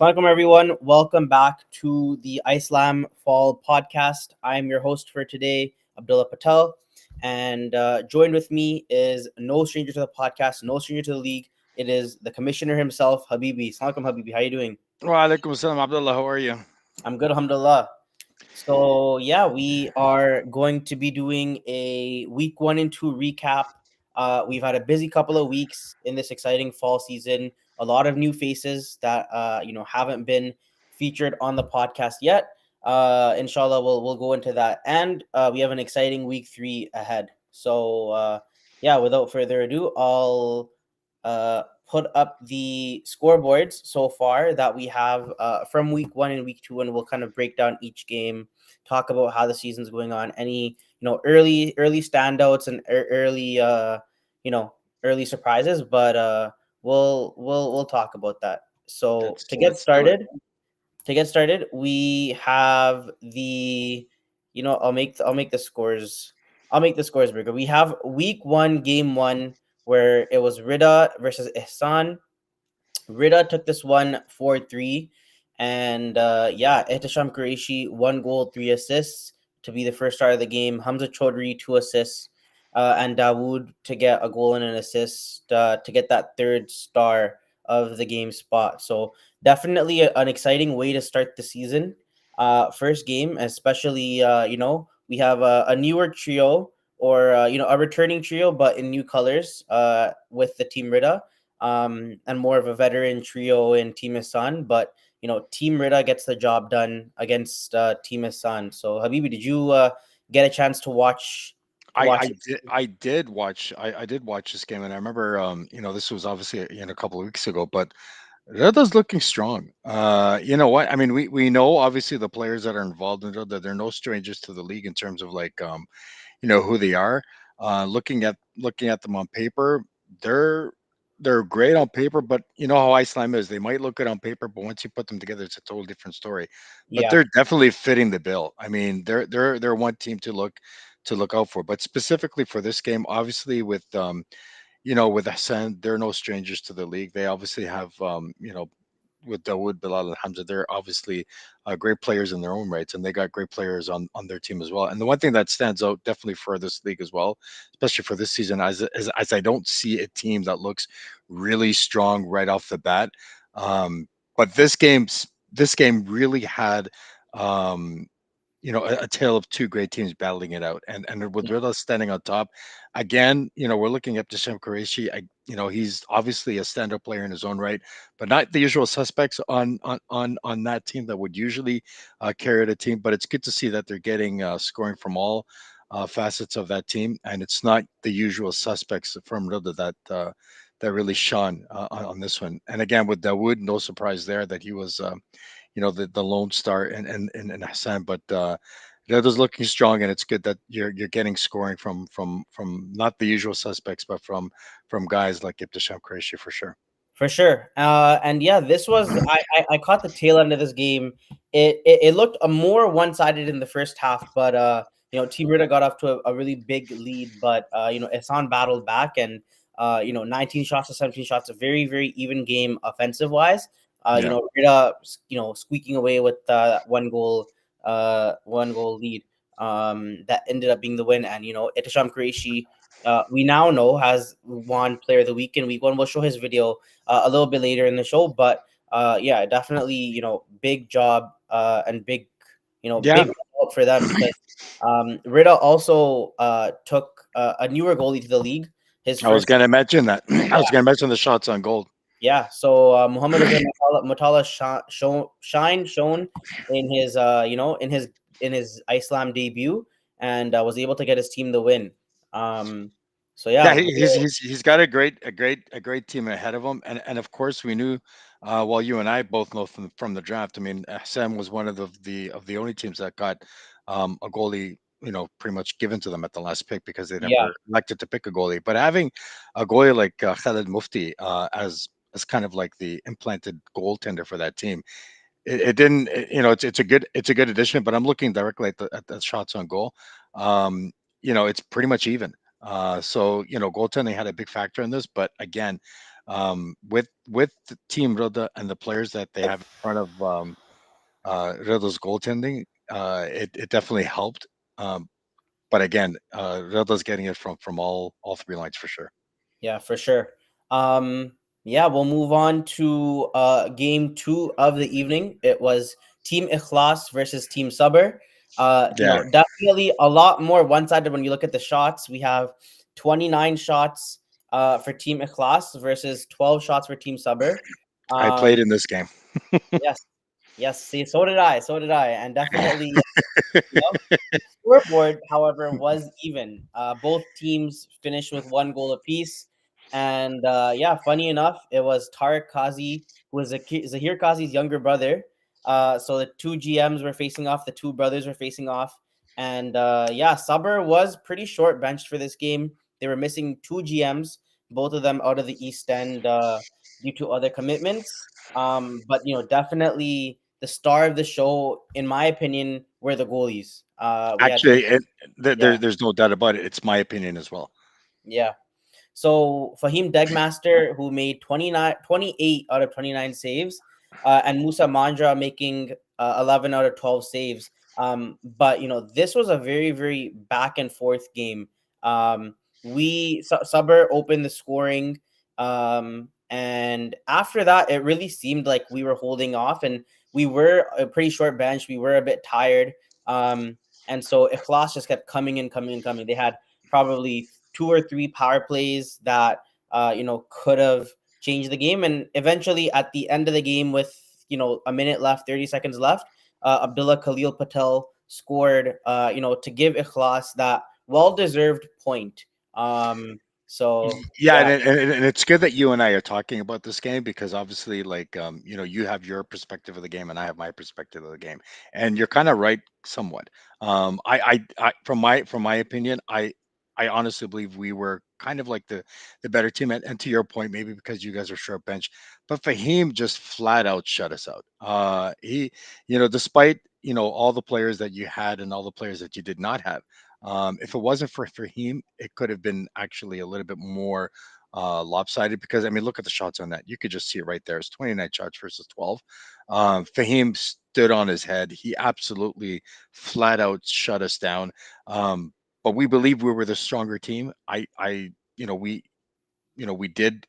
Assalamualaikum everyone. Welcome back to the Islam Fall podcast. I'm your host for today, Abdullah Patel, and joined with me is no stranger to the podcast, no stranger to the league. It is the commissioner himself, Habibi. Assalamualaikum Habibi. How you doing? Wa alaikum salam, Abdullah. How are you? I'm good, alhamdulillah. So yeah, we are going to be doing a week 1 and 2 recap. We've had a busy couple of weeks in this exciting fall season. A lot of new faces that haven't been featured on the podcast yet. Inshallah, we'll go into that, and we have an exciting week 3 ahead. So yeah, without further ado, I'll put up the scoreboards so far that we have from week 1 and week 2, and we'll kind of break down each game, talk about how the season's going on, any early standouts and you know early surprises. But we'll talk about that. So Let's do it. to get started, we have the I'll make the scores. I'll make the scores bigger. We have week 1, game 1, where it was Rida versus Ihsan. Rida took this one 4-3. And yeah, Ehtisham Qureshi, 1 goal, 3 assists to be the first star of the game. Hamza Chaudhry, 2 assists. And Dawood to get a goal and an assist to get that third star of the game spot. So definitely an exciting way to start the season. First game, especially, we have a newer trio, or, a returning trio, but in new colors with the Team Rida, and more of a veteran trio in Team Hassan. But Team Rida gets the job done against Team Hassan. So Habibi, did you get a chance to watch I, I it? did I did watch I did watch this game, and I remember this was obviously a couple of weeks ago, but Reda's looking strong. You know what? I mean, we know obviously the players that are involved in Reda, they're no strangers to the league in terms of like who they are. Looking at them on paper, they're they're great on paper, but you know how Islam is. They might look good on paper, but once you put them together, it's a totally different story. But Yeah, they're definitely fitting the bill. I mean, they're one team to look out for. But specifically for this game, obviously with Hassan, they're no strangers to the league. They obviously have with Dawood, Bilal, and Hamza, they're obviously great players in their own rights, and they got great players on their team as well. And the one thing that stands out definitely for this league as well, especially for this season, as I don't see a team that looks really strong right off the bat. But this game really had um, a tale of two great teams battling it out, and with Rida standing on top again. We're looking up to Shem Qureshi. He's obviously a stand-up player in his own right, but not the usual suspects on that team that would usually carry the team. But it's good to see that they're getting scoring from all facets of that team, and it's not the usual suspects from Rida that really shone on this one. And again, with Dawood, no surprise there that he was the lone star in Hassan. But Redo's looking strong, and it's good that you're getting scoring from not the usual suspects, but from guys like Ibtisham Qureshi for sure. for sure. And yeah, this was I caught the tail end of this game. It looked a more one sided in the first half, but Team Rida got off to a really big lead, but Ehsan battled back, and 19 shots to 17 shots, a very very even game offensive wise. Yeah. Rida, squeaking away with one goal lead. That ended up being the win, and Etisham Qureshi, we now know, has won Player of the Week in week 1. We'll show his video a little bit later in the show, but yeah, definitely, big job, and Yeah. big help for them, because Rida also took a newer goalie to the league. His I was first, gonna mention that. I yeah, was gonna mention the shots on goal. yeah. So Muhammad Azhar Mutala shone in his in his Islam debut, and was able to get his team the win. Um, so Yeah, yeah, he's got a great team ahead of him, and of course we knew, well, you and I both know from the draft. I mean, Sam was one of the only teams that got a goalie, pretty much given to them at the last pick because they yeah, never elected to pick a goalie. But having a goalie like Khaled Mufti as kind of like the implanted goaltender for that team, it didn't. It's a good addition. But I'm looking directly at the shots on goal. It's pretty much even. So goaltending had a big factor in this. But again, with the team Roda and the players that they have in front of Roda's goaltending, it definitely helped. Um, but again, Roda's getting it from all three lines for sure. Yeah, for sure. Um, yeah, we'll move on to game two of the evening. It was Team Ikhlas versus Team Sabr. Yeah, Definitely a lot more one-sided when you look at the shots. We have 29 shots for Team Ikhlas versus 12 shots for Team Sabr. I played Um, in this game. yes, yes. See, so did I, and definitely Yep. The scoreboard, however, was even. Both teams finished with one goal apiece. And yeah, funny enough, it was Tariq Kazi, who was Zahir Kazi's younger brother. So the two GMs were facing off, the two brothers were facing off. And yeah, Sabr was pretty short benched for this game. They were missing two GMs, both of them out of the East End due to other commitments. But definitely the star of the show, in my opinion, were the goalies. We had Actually, yeah, there's no doubt about it. It's my opinion as well. yeah. So Fahim Degmaster, who made 28 out of 29 saves, and Musa Mandra making 11 out of 12 saves. But this was a very, very back and forth game. Sabr opened the scoring, and after that, it really seemed like we were holding off, and we were a pretty short bench. We were a bit tired, and so Ikhlas just kept coming and coming and coming. They had probably two or three power plays that could have changed the game. And eventually, at the end of the game, with a minute left, 30 seconds left, Abdullah Khalil Patel scored. To give Ikhlas that well-deserved point. So Yeah, yeah, and it's good that you and I are talking about this game because obviously, like, you have your perspective of the game and I have my perspective of the game, and you're kind of right somewhat. From my opinion, I honestly believe we were kind of like the better team, and to your point, maybe because you guys are short bench, but Fahim just flat out shut us out. Despite all the players that you had and all the players that you did not have. If it wasn't for Fahim, it could have been actually a little bit more lopsided because I mean, look at the shots on that. You could just see it right there. It's 29 shots versus 12. Fahim stood on his head. He absolutely flat out shut us down. But we believe we were the stronger team. We did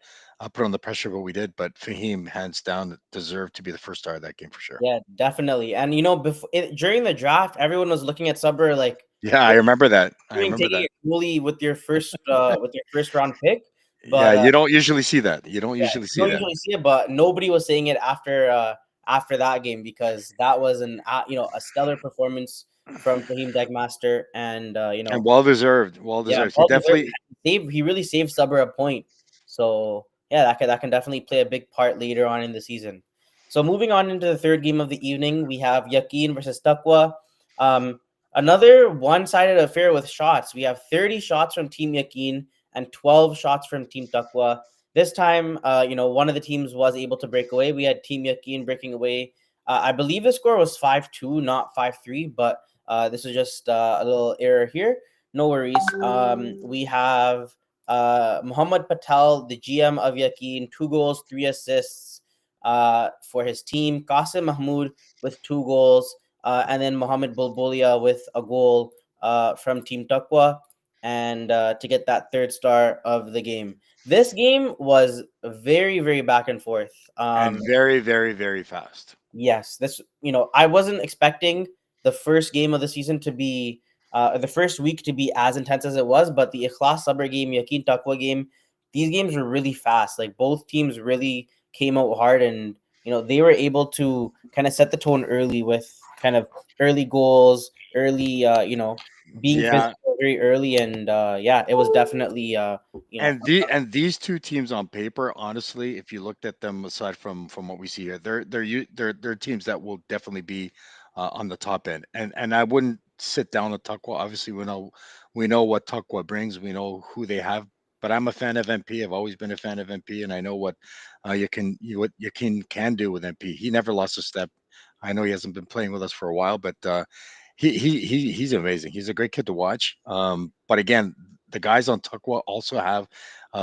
put on the pressure, but we did. But Fahim, hands down, deserved to be the first star of that game for sure. yeah, definitely. And during the draft, everyone was looking at Sabr like, Yeah, I what remember that. are I you doing remember taking that. a goalie with your first round pick? Yeah, But you don't usually see that. You don't yeah, usually you see don't that. usually see it, but nobody was saying it after that game because that was a stellar performance from Fahim Degmaster, and And well deserved. Well yeah, deserved. He well deserved. definitely. He really saved Sabr a point. So yeah, that can definitely play a big part later on in the season. So moving on into the third game of the evening, we have Yakin versus Taqwa. Um, Another one-sided affair with shots. We have 30 shots from Team Yakin and 12 shots from Team Taqwa. This time, one of the teams was able to break away. We had Team Yakin breaking away. I believe the score was 5-2, not 5-3, but this is just a little error here. No worries. We have Muhammad Patel, the GM of Yakin, 2 goals, 3 assists for his team. Qasim Mahmood with 2 goals, and then Mohammed Bulbulia with a goal from Team Taqwa, and to get that third star of the game. This game was very, very back and forth. And very, very, very fast. Yes, I wasn't expecting the first game of the season to be the first week to be as intense as it was, but the Ikhlas Sabr game, Yakin Taqwa game, these games were really fast. Like both teams really came out hard, and they were able to kind of set the tone early with kind of early goals, early being Yeah. physical very early, and yeah, it was definitely And these two teams on paper, honestly, if you looked at them aside from what we see here, they're teams that will definitely be on the top end. And I wouldn't sit down with Tuckwa. Obviously, we know what Tuckwa brings. We know who they have. But I'm a fan of MP. I've always been a fan of MP, and I know what you can do with MP. He never lost a step. I know he hasn't been playing with us for a while, but he's amazing. He's a great kid to watch. But again, the guys on Tuckwa also have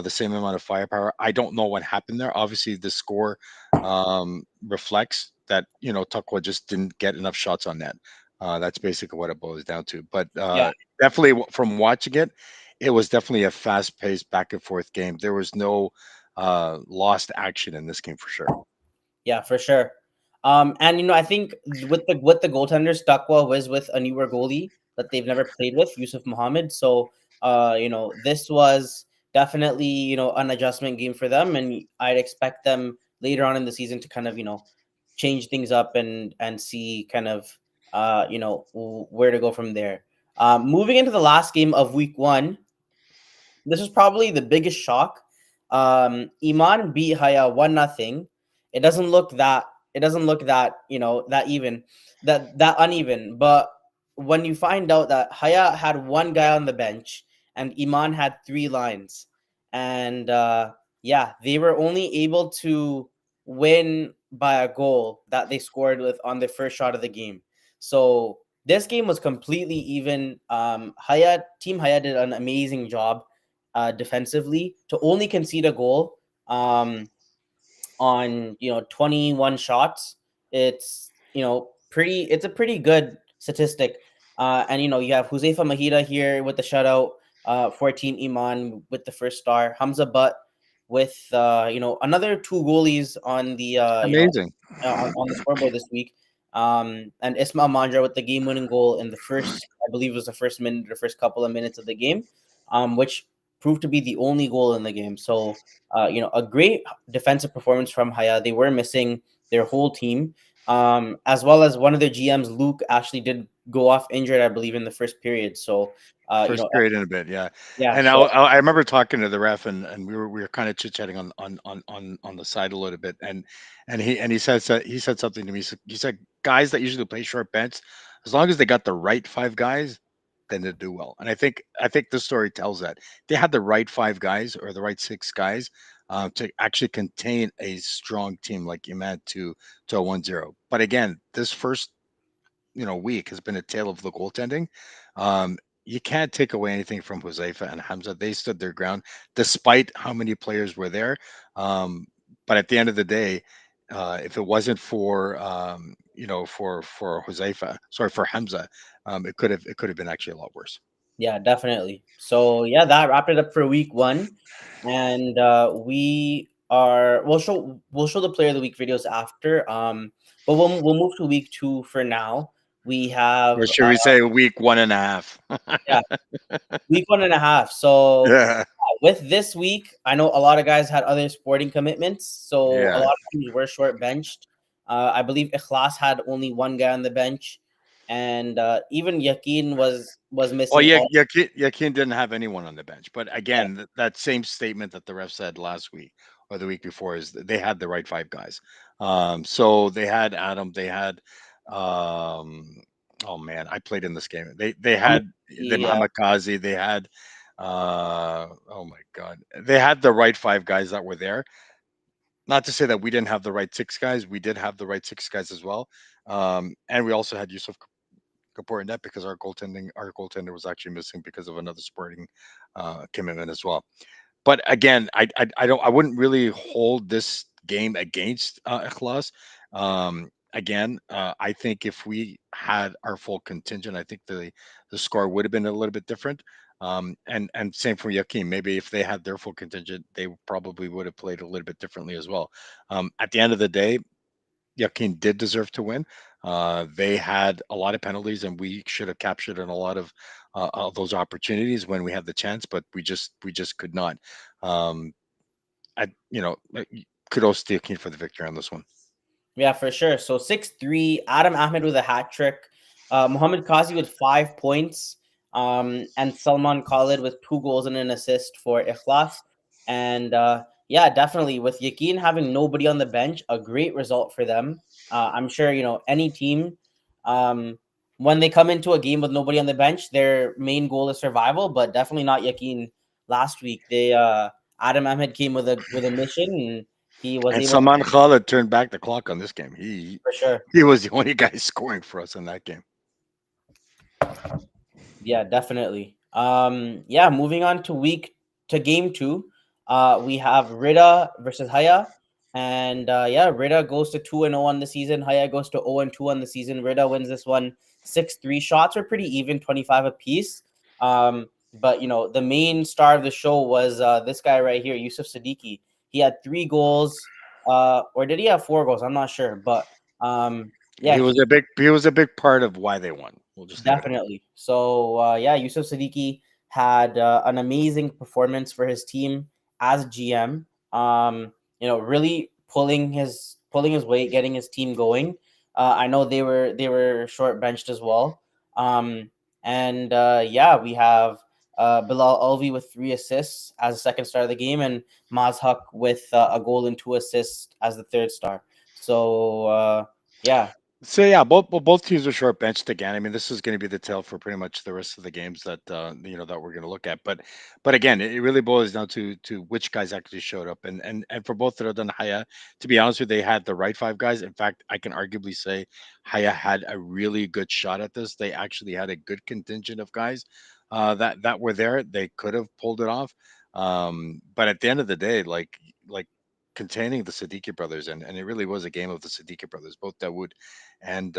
the same amount of firepower. I don't know what happened there. Obviously, the score reflects that Tuckwa just didn't get enough shots on net. That's basically what it boils down to. But Yeah, definitely from watching it, it was definitely a fast-paced back and forth game. There was no lost action in this game for sure. yeah, for sure. And I think with the goaltenders, Takwa was with a newer goalie that they've never played with, Yusuf Mohammed. So, this was definitely an adjustment game for them, and I'd expect them later on in the season to kind of change things up and see kind of where to go from there. Moving into the last game of week one, this is probably the biggest shock. Iman beat Haya 1-0. It doesn't look that that even that uneven. But when you find out that Haya had one guy on the bench and Iman had three lines, and yeah, they were only able to win by a goal that they scored with on the first shot of the game. So this game was completely even. Team Haya did an amazing job defensively to only concede a goal on 21 shots. It's a pretty good statistic. And you have Huzaifa Mahida here with the shutout for Team Iman with the first star, Hamza Butt with another two goalies on the Amazing. on the scoreboard this week. And Ismail Mandra with the game-winning goal in the first, I believe it was the first minute, the first couple of minutes of the game, which proved to be the only goal in the game. So, a great defensive performance from Haya. They were missing their whole team, as well as one of their GMs, Luke, actually did go off injured, I believe, in the first period. So, First period in a bit, yeah. yeah. And So I remember talking to the ref, and we were kind of chit chatting on the side a little bit, and he said something to me. He said guys that usually play short bench, as long as they got the right five guys, then they do well. And I think this story tells that they had the right five guys or the right six guys to actually contain a strong team like Iman to a 1-0. But again, this first week has been a tale of the goaltending. You can't take away anything from Huzaifa and Hamza. They stood their ground despite how many players were there. Um, but at the end of the day, if it wasn't for for Huzaifa, sorry, for Hamza, it could have been actually a lot worse. yeah, definitely. So yeah, that wrapped it up for week one, and we'll show the player of the week videos after. But we'll move to week two for now. We have Or should we say week one and a half? yeah, week 1.5. So Yeah, with this week, I know a lot of guys had other sporting commitments, so a yeah. lot of teams were short benched. I believe Ikhlas had only one guy on the bench, and even Yakin was Well, missing yeah, all. Yakin didn't have anyone on the bench, but Yeah, again, that same statement that the ref said last week or the week before is that they had the right five guys. So they had Adam, they had, oh man, I played in this game. They I'm had the yeah, Muhammad Kazi, they had, oh my God, they had the right five guys that were there. Not to say that we didn't have the right six guys, we did have the right six guys as well, and we also had Yusuf Kapoor in net because our goaltender was actually missing because of another sporting commitment as well. But again, I wouldn't really hold this game against Ikhlas. Again, I think if we had our full contingent, I think the score would have been a little bit different. And same for Yakin. Maybe if they had their full contingent, they probably would have played a little bit differently as well. At the end of the day, Yakin did deserve to win. They had a lot of penalties, and we should have captured in a lot of those opportunities when we had the chance, but we just could not. Um, kudos to Yakin for the victory on this one. yeah, for sure. So 6-3, Adam Ahmed with a hat trick, Muhammad Kazi with 5 points, and Salman Khalid with 2 goals and an assist for Ikhlas. And yeah, definitely with Yakin having nobody on the bench, a great result for them. I'm sure any team, um, when they come into a game with nobody on the bench, their main goal is survival. But definitely not Yakin last week. They Adam Ahmed came with a mission, and he was And able to, Salman Khalid turned back the clock on this game. He for sure. he was the only guy scoring for us in that game. Yeah, definitely. Yeah, moving on to game two. We have Rida versus Haya. And yeah, Rida goes to 2-0 on the season. Haya goes to 0-2 on the season. Rida wins this one 6-3. Shots were pretty even, 25 apiece. But the main star of the show was this guy right here, Yusuf Siddiqui. He had 3 goals. Or did he have 4 goals? I'm not sure. But yeah, He was a big part of why they won. We'll just leave it at that. definitely. So yeah, Yusuf Siddiqui had an amazing performance for his team as GM. Really pulling his weight, getting his team going. I know they were short benched as well. And yeah, we have Bilal Alvi with 3 assists as the second star of the game, and Mazhak with a goal and 2 assists as the third star. So yeah. So yeah, both teams are short benched again. I mean, this is going to be the tale for pretty much the rest of the games that that we're going to look at. But again, it really boils down to which guys actually showed up, and for both Rodan and Haya, to be honest with you, they had the right 5 guys. In fact, I can arguably say Haya had a really good shot at this. They actually had a good contingent of guys that were there. They could have pulled it off, but at the end of the day, like containing the Siddiqui brothers, and it really was a game of the Siddiqui brothers, both Dawood and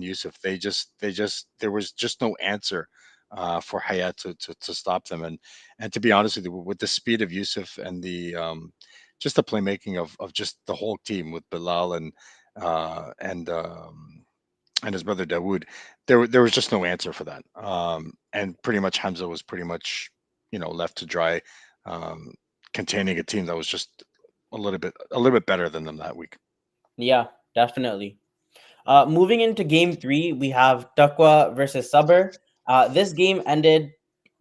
Yusuf. They just there was just no answer for Hayat to stop them. And to be honest with you, with the speed of Yusuf and the just the playmaking of just the whole team with Bilal uh, and um, and his brother Dawood, there was just no answer for that. And pretty much Hamza was pretty much left to dry, um, containing a team that was just a little bit better than them that week. Yeah, definitely. Moving into game three, we have Takwa versus Sabr. This game ended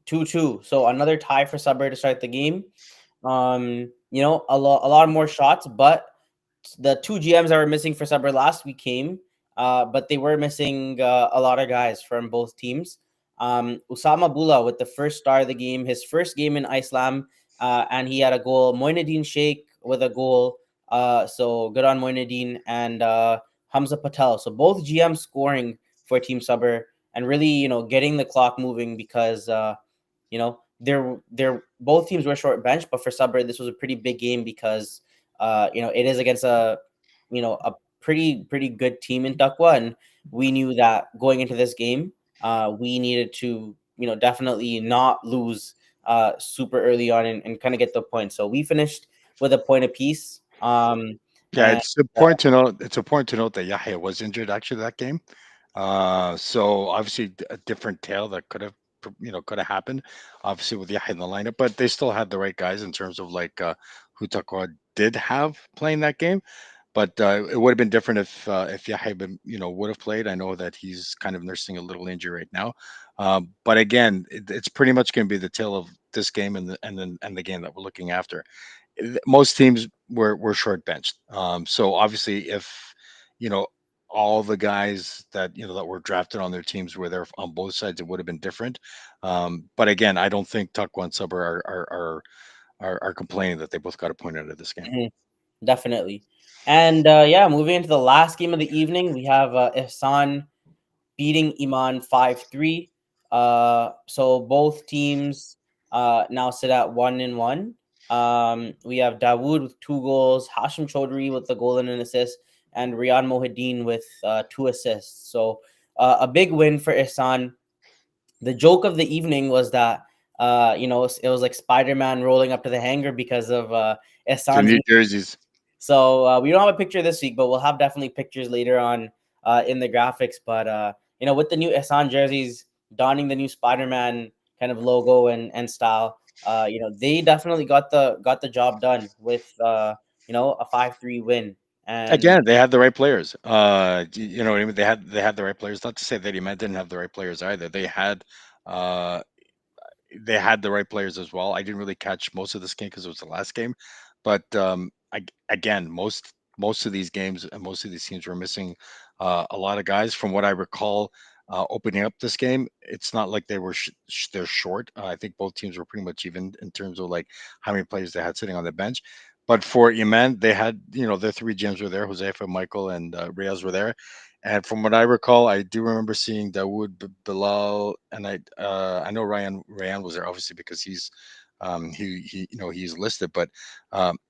2-2, so another tie for Sabr to start the game. A lot more shots, but the two GMs that were missing for Sabr last week came, but they were missing a lot of guys from both teams. Usama Bula with the first star of the game, his first game in Islam, and he had a goal. Moinuddin Sheikh with a goal. So good on Moinuddin and Hamza Patel. So both GMs scoring for Team Sabr and really, getting the clock moving because they're both teams were short bench, but for Sabr this was a pretty big game because it is against a pretty good team in Takwa, and we knew that going into this game, we needed to definitely not lose super early on and kind of get the point. So we finished with a point apiece. Yeah, And it's important to note. It's important to note that Yahya was injured actually that game. So obviously a different tale that could have happened. Obviously with Yahya in the lineup, but they still had the right guys in terms of like who Takwa did have playing that game. But it would have been different if Yahya would have played. I know that he's kind of nursing a little injury right now. But again, it's pretty much going to be the tale of this game and the game that we're looking after. Most teams were short benched. So obviously, if you know all the guys that were drafted on their teams were there on both sides, it would have been different. But again, I don't think Tuckwa and Suber are complaining that they both got a point out of this game. mhm, definitely. And yeah, moving into the last game of the evening, we have Ihsan beating Iman 5-3. So both teams now sit at 1-1. We have Dawood with 2 goals, Hashim Chaudhry with the goal and an assist, and Riyad Mohideen with 2 assists. So a big win for Ihsan. The joke of the evening was that it was like Spider-Man rolling up to the hangar because of The Ihsan's. New Jerseys. So we don't have a picture this week, but we'll have definitely pictures later on in the graphics. But with the new Ehsan jerseys donning the new Spider-Man kind of logo and style, they definitely got the job done with a 5-3 win. And Again, they had the right players. You know what I mean? They had the right players. Not to say that Iman didn't have the right players either. Uh, they had the right players as well. I didn't really catch most of this game because it was the last game, but again, most of these games and most of these teams were missing a lot of guys. From what I recall, opening up this game, it's not like they're short. I think both teams were pretty much even in terms of like how many players they had sitting on the bench. But for Iman, they had their three gems were there. Josefa, Michael, and Reyes were there, And from what I recall, I do remember seeing Dawood, Bilal, and I know Ryan was there obviously because he he's listed, but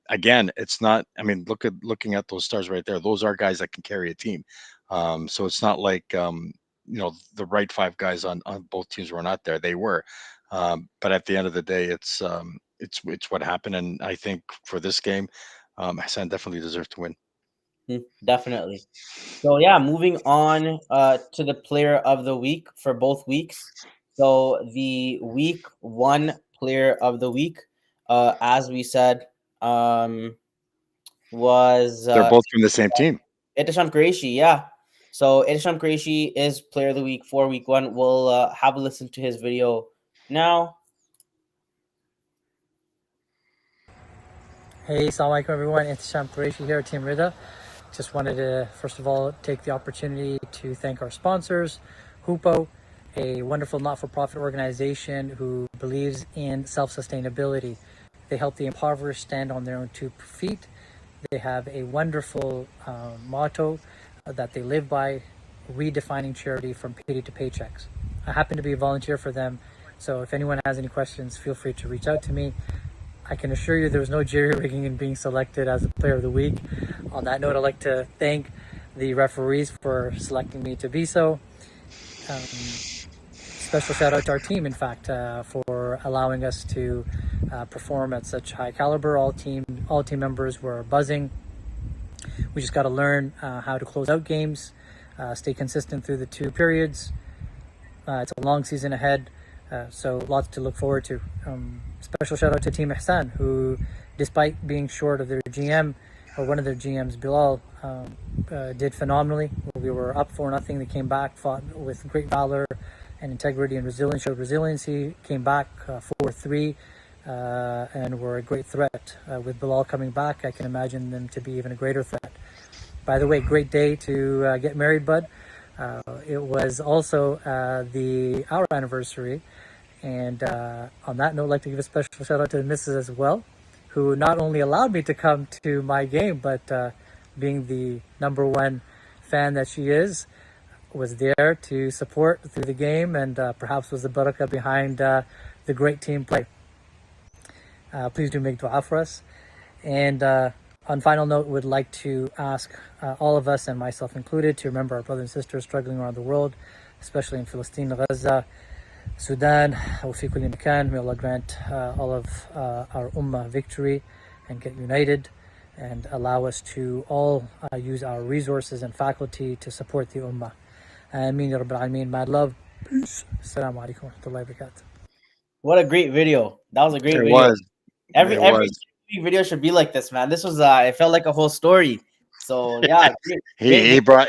again, it's not. I mean, looking at those stars right there; those are guys that can carry a team. So it's not like the right five guys on both teams were not there. They were, but at the end of the day, it's what happened, and I think for this game, Hassan definitely deserved to win. Definitely. So yeah, moving on to the player of the week for both weeks. So the week one player of the week, as we said, was They're both from the same team. Ittisham Qureshi. Yeah. So Ittisham Qureshi is player of the week for week one. We'll have a listen to his video now. Hey, assalamu alaikum everyone, it's Sham Qureshi here at Team Rida. Just wanted to first of all take the opportunity to thank our sponsors, Hupo, a wonderful not-for-profit organization who believes in self-sustainability. They help the impoverished stand on their own two feet. They have a wonderful motto that they live by, redefining charity from pity to paychecks. I happen to be a volunteer for them, so if anyone has any questions, feel free to reach out to me. I can assure you there was no jerry-rigging in being selected as the player of the week. On that note, I'd like to thank the referees for selecting me to be so. Special shout out to our team, in fact, for allowing us to perform at such high caliber. All team members were buzzing. We just got to learn how to close out games, stay consistent through the two periods. It's a long season ahead, so lots to look forward to. Special shout out to Team Ihsan, who, despite being short of their GM, or one of their GMs, Bilal, did phenomenally. We were up 4-0. They came back, fought with great valor and integrity and resilience, showed resiliency, came back 4-3, and were a great threat. With Bilal coming back, I can imagine them to be even a greater threat. By the way, great day to get married, bud. It was also our anniversary. And on that note, I'd like to give a special shout out to the missus as well, who not only allowed me to come to my game, but being the number one fan that she is, was there to support through the game and perhaps was the barakah behind the great team play. Please do make dua for us. And on final note, would like to ask all of us, and myself included, to remember our brothers and sisters struggling around the world, especially in Palestine, Gaza, Sudan, وفي كل مكان. May Allah grant all of our ummah victory and get united and allow us to all use our resources and faculty to support the ummah. Ameen ya Rabbil Alameen. Mad love. Peace. Assalamu alaikum wa rahmatullahi wa barakatuh. What a great video. That was a great video. Was. Every video should be like this, man. This was it felt like a whole story. So yeah, he brought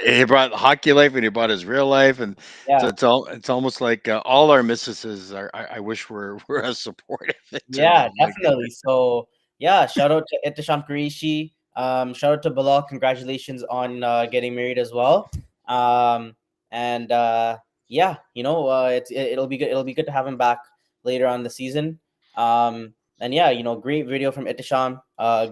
hockey life and he brought his real life, and yeah. so it's almost like all our missuses are. I wish were as supportive. Yeah, definitely. So yeah, shout out to Ittisham Qureshi. Shout out to Bilal. Congratulations on getting married as well. And yeah, it'll be good. It'll be good to have him back later on the season. And yeah, great video from Ittisham.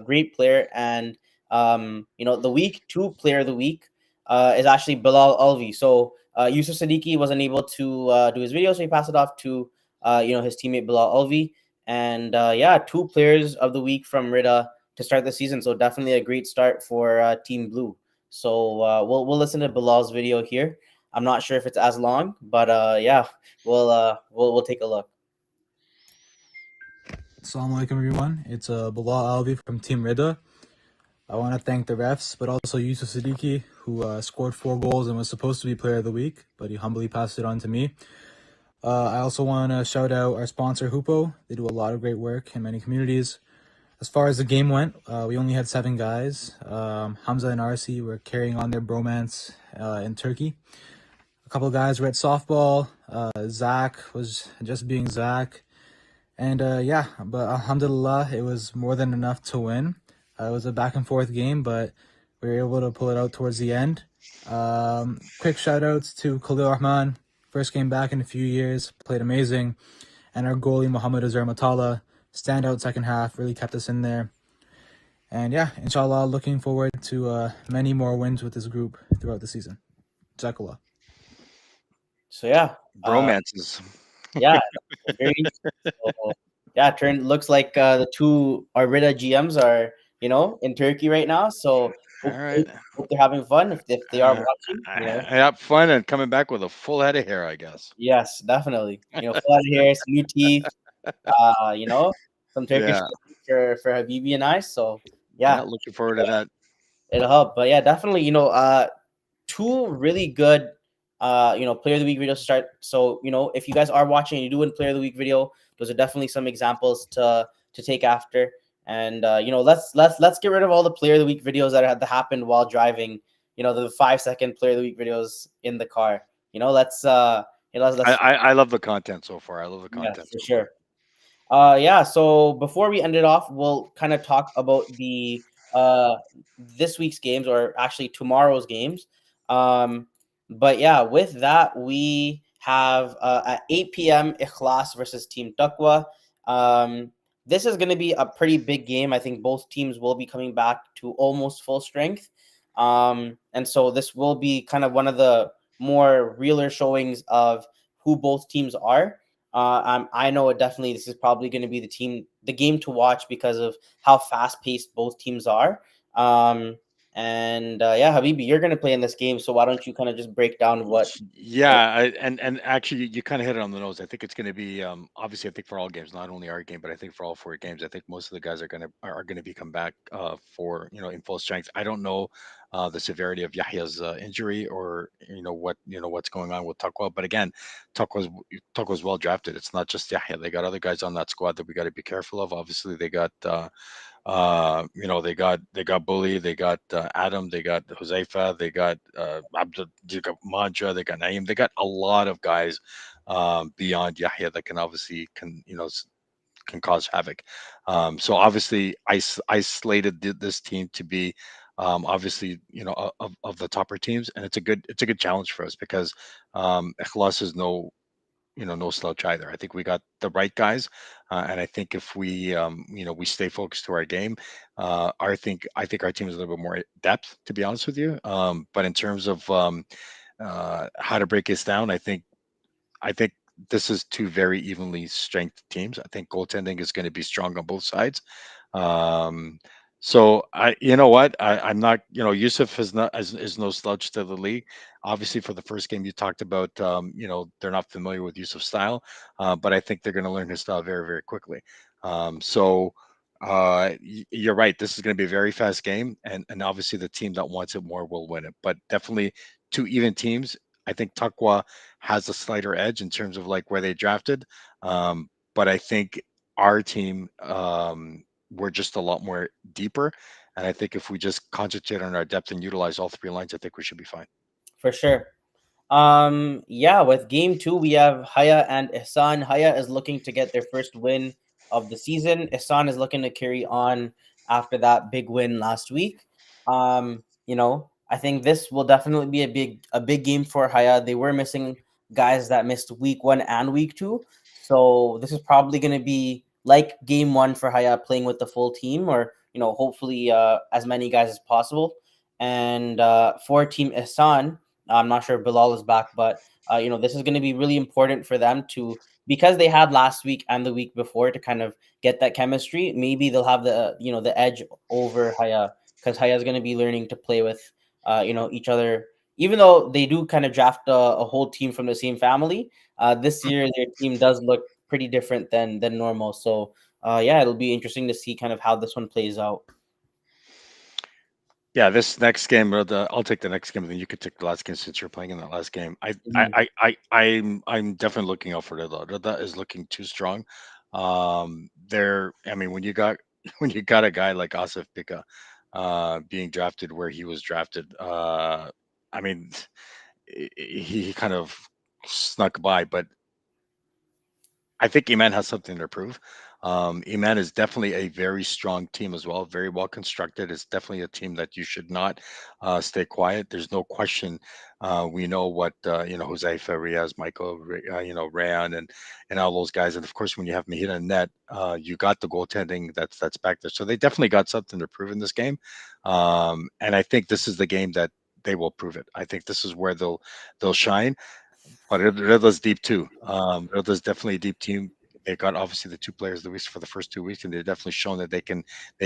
Great player. And the week two player of the week is actually Bilal Alvi. So Yusuf Siddiqui wasn't able to do his video, so he passed it off to his teammate Bilal Alvi. And yeah, two players of the week from Rida to start the season. So definitely a great start for Team Blue. So we'll listen to Bilal's video here. I'm not sure if it's as long, but yeah, we'll take a look. Assalamu alaikum everyone. It's Bilal Alvi from Team Rida. I want to thank the refs, but also Yusuf Siddiqui, who scored 4 goals and was supposed to be player of the week, but he humbly passed it on to me. I also want to shout out our sponsor, Hupo. They do a lot of great work in many communities. As far as the game went, we only had 7 guys. Hamza and Arsi were carrying on their bromance in Turkey. A couple of guys were at softball. Zach was just being Zach. And yeah, but alhamdulillah, it was more than enough to win. It was a back and forth game, but we were able to pull it out towards the end. Quick shout outs to Khalil Rahman. First game back in a few years, played amazing. And our goalie, Muhammad Azhar Matala, standout second half, really kept us in there. And yeah, inshallah, looking forward to many more wins with this group throughout the season. Zekala. So yeah, Bromances. yeah, very interesting. So yeah, looks like the two Arvida GMs are in Turkey right now. So All right. hope they're having fun if they are watching. I have fun and coming back with a full head of hair, I guess. Yes, definitely. Full out of hair, some new teeth. Some Turkish Yeah. for Habibi and I. So Yeah. yeah, Looking forward to that. it'll help. But yeah, definitely. Two really good player of the week videos to start. So if you guys are watching and you do win player of the week video, those are definitely some examples to take after. And let's get rid of all the player of the week videos that had happened while driving. The 5-second player of the week videos in the car. Let's I love the content so far. I love the yeah, content for so far. sure. Yeah, so before we end it off, we'll kind of talk about the this week's games, or actually tomorrow's games. But yeah, with that, we have at 8 p.m. Ikhlas versus Team Taqwa. This is going to be a pretty big game. I think both teams will be coming back to almost full strength. And so this will be kind of one of the more realer showings of who both teams are. I know it definitely. This is probably going to be the game to watch because of how fast paced both teams are. Yeah, Habibi, you're going to play in this game, so why don't you kind of just break down what? Yeah, and actually, you kind of hit it on the nose. I think it's going to be obviously. I think for all games, not only our game, but I think for all four games, I think most of the guys are going to be come back for in full strength. I don't know the severity of Yahya's injury, or what's going on with Taqwa. But again, Taqwa's well drafted. It's not just Yahya. They got other guys on that squad that we got to be careful of. Obviously, they got. They got Bully, they got Adam, they got Huzaifa, they got Abdul, they got Madra, they got Naeem, they got a lot of guys beyond Yahya that can obviously can cause havoc. So obviously, I slated this team to be obviously of the topper teams, and it's a good challenge for us because Ikhlas is no slouch either. I think we got the right guys, and I think if we stay focused to our game, I think our team is a little bit more depth, to be honest with you. But in terms of how to break this down, I think this is two very evenly strength teams. I think goaltending is going to be strong on both sides. Um, so you know what, I'm not, Yusuf is no slouch to the league. Obviously, for the first game you talked about, they're not familiar with Yusuf's style, but I think they're going to learn his style very, very quickly. So you're right. This is going to be a very fast game, and obviously the team that wants it more will win it. But definitely two even teams. I think Taqwa has a slighter edge in terms of like where they drafted. But I think our team, we're just a lot more deeper. And I think if we just concentrate on our depth and utilize all three lines, I think we should be fine. For sure. Yeah, with game two, we have Haya and Ihsan. Haya is looking to get their first win of the season. Ihsan is looking to carry on after that big win last week. I think this will definitely be a big game for Haya. They were missing guys that missed week one and week two. So this is probably going to be like game one for Haya, playing with the full team, or hopefully as many guys as possible. And for Team Ihsan, I'm not sure if Bilal is back, but this is going to be really important for them because they had last week and the week before to kind of get that chemistry. Maybe they'll have the edge over Haya, because Haya is going to be learning to play with each other. Even though they do kind of draft a whole team from the same family, this year their team does look pretty different than normal. So yeah, it'll be interesting to see kind of how this one plays out. Yeah, this next game, I'll take the next game, and then you could take the last game since you're playing in that last game. I'm definitely looking out for Rida. Rida is looking too strong. I mean, when you got when you got a guy like Asif Pika being drafted where he was drafted, I mean, he kind of snuck by, but I think Iman has something to prove. Iman is definitely a very strong team as well, very well constructed. It's definitely a team that you should not stay quiet. There's no question. We know what Huzaifa, Riaz, Michael, Rayan, and all those guys. And of course, when you have Mahida and Net, you got the goaltending that's back there. So they definitely got something to prove in this game. And I think this is the game that they will prove it. I think this is where they'll shine. But Riddler's deep too. Riddler's definitely a deep team. They got obviously the two players of the week for the first 2 weeks, and they've definitely shown that they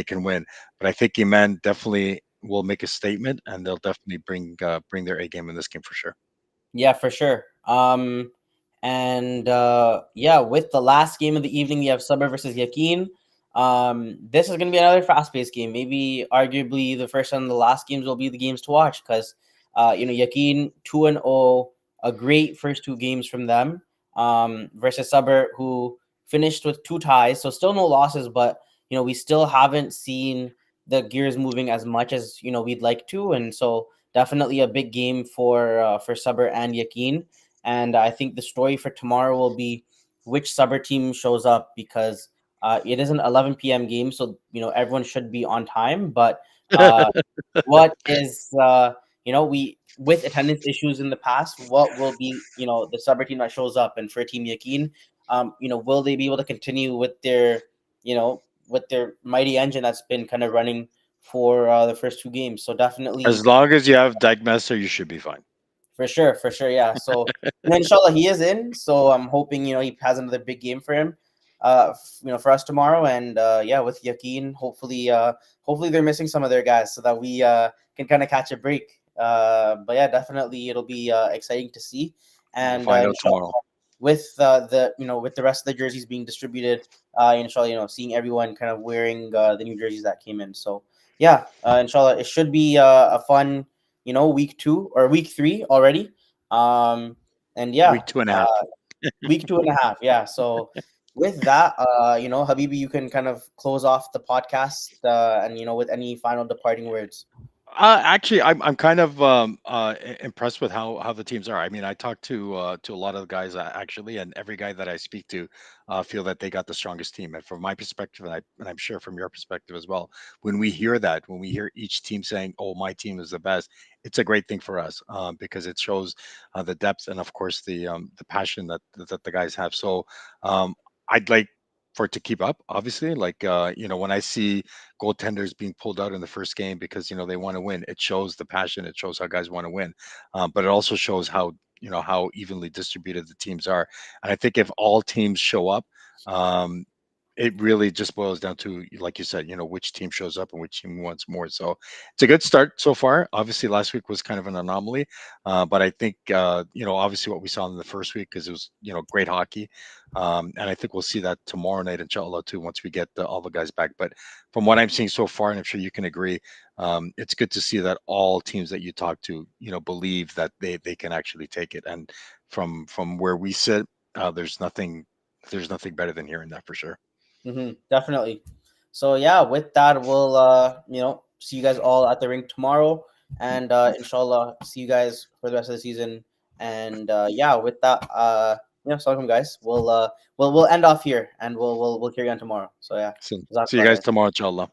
can win. But I think Iman definitely will make a statement, and they'll definitely bring their A game in this game for sure. Yeah, for sure. And yeah, with the last game of the evening, you have Sabah versus Yakin. This is gonna be another fast-paced game. Maybe arguably the first and the last games will be the games to watch because Yakin 2-0, a great first two games from them. Versus Sabah, who finished with 2 ties, so still no losses, but we still haven't seen the gears moving as much as we'd like to, and so definitely a big game for Sabah and Yakin. And I think the story for tomorrow will be which Sabah team shows up because it is an 11 p.m. game, so everyone should be on time. But what is we with attendance issues in the past, what will be the Sabah team that shows up, and for Team Yakin, will they be able to continue with their with their mighty engine that's been kind of running for the first 2 games? So definitely, As long as you have Dagmaster, you should be fine. for sure, yeah. So inshallah he is in. So I'm hoping he has another big game for him, for us tomorrow. And yeah, with Yakin, hopefully they're missing some of their guys so that we can kind of catch a break. But yeah, definitely it'll be exciting to see. We'll And find out inshallah, tomorrow. with with the rest of the jerseys being distributed, inshallah, seeing everyone kind of wearing the new jerseys that came in. So yeah, inshallah, it should be a fun week 2 or week 3 already. And yeah, Week 2.5. week 2.5. Yeah. So with that, Habibi, you can kind of close off the podcast, and with any final departing words. Actually, I'm kind of impressed with how the teams are. I mean, I talked to a lot of the guys actually, and every guy that I speak to feel that they got the strongest team. And from my perspective, and I'm sure from your perspective as well, when we hear that, when we hear each team saying, "Oh, my team is the best," it's a great thing for us because it shows the depth and, of course, the passion that the guys have. So I'd like for it to keep up. Obviously, like when I see goaltenders being pulled out in the first game because they want to win. It shows the passion. It shows how guys want to win, but it also shows how evenly distributed the teams are. And I think if all teams show up, um, it really just boils down to, like you said, which team shows up and which team wants more. So it's a good start so far. Obviously, last week was kind of an anomaly, but I think obviously what we saw in the first week because it was great hockey, and I think we'll see that tomorrow night, inshallah, too, once we get all the guys back. But from what I'm seeing so far, and I'm sure you can agree, it's good to see that all teams that you talk to, believe that they can actually take it. And from where we sit, there's nothing better than hearing that for sure. Definitely. So yeah, with that, we'll see you guys all at the rink tomorrow, and inshallah see you guys for the rest of the season. And yeah, with that, welcome guys. We'll end off here, and we'll carry on tomorrow. So yeah, So see you guys tomorrow, inshallah.